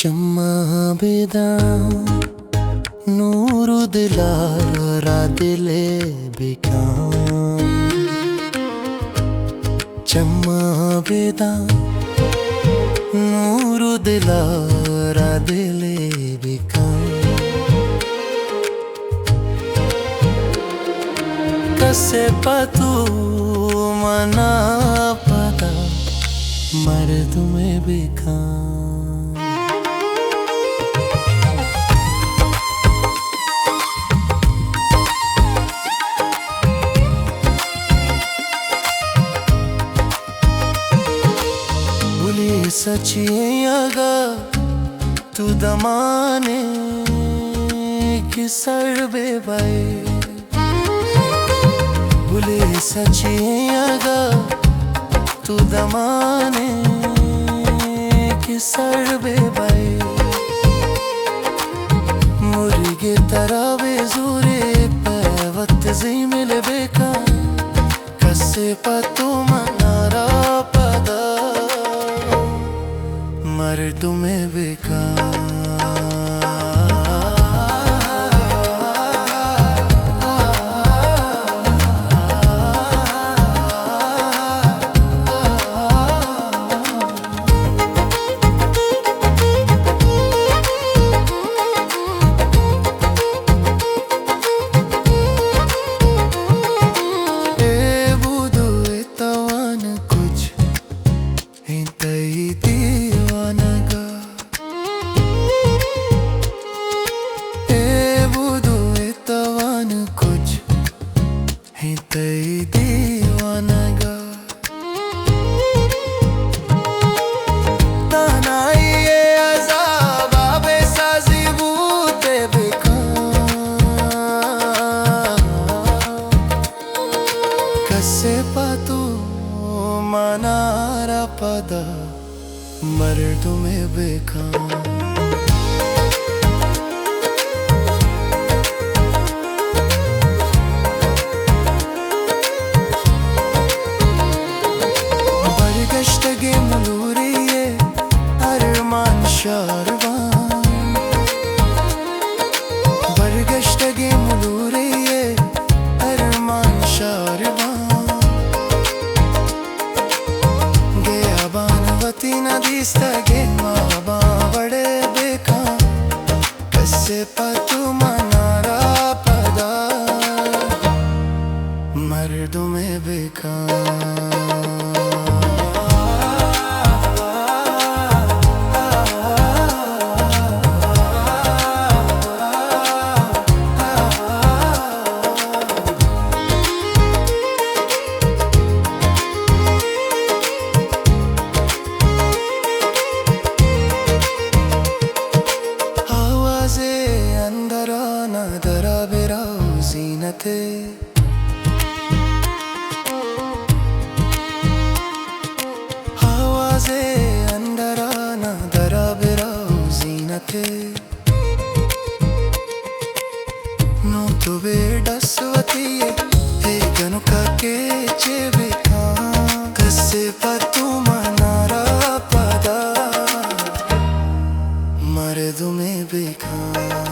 चम्मा बेदां Nuru Dilhara दिले बिकां चम्मा बेदां Nuru Dilhara दिले बिकां कसे पतू मना पता मर्द में बिकां सचिएगा तू दमाने की सर बेबाई भूले सचिएगा तू दमाने की सर बेबाई मुर्गे तरह बेजूरे पैवत जी मिले बेका कसे पतू मनारा पदा मर्द में बिकां दीवानगा तनाइए अज़ाब आबे साजी बूते बिकां कसे पातू मनारा पदा मर्द में बिकां बरगश्तगे मुलूरिये अरमान शारवान गया बानवती नदीस्तगे माबा बड़े बेका कसे पतू मनारा पदा मर्द में बेका दरा बेराओ जीनते आवाज़े अंदरा ना दरा बेराओ जीनते नो तो बेडसवती हे गनुका के चेबिका कसे पतू मनारा पदा मर्द में बिकां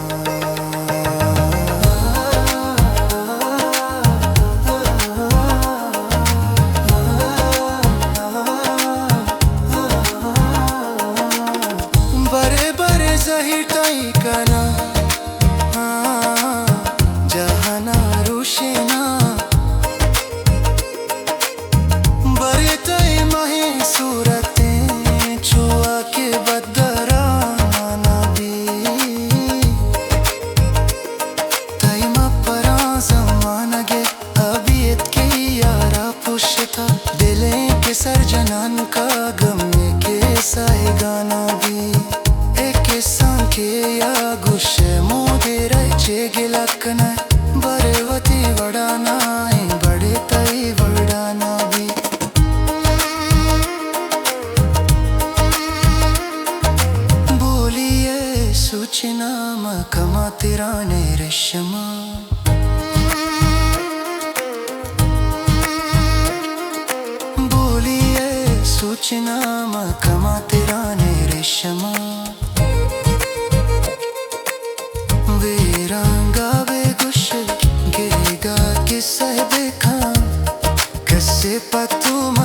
कना जहाना रुशेना बरे तय महे सूरतें छुआ के बदरा नबी तय मपरा जमानगे अबियत के यारा पुशता दिले के सरजनान का गम के सहे गाना भी या गुस्से मोदे रचे गिलकना बरेवती वड़ाना बड़े तई वड़ाना भी बोलिए सूचना मकमा तिराने रेशमा सूचना मकमा तिराने रेशमा जे पत्तू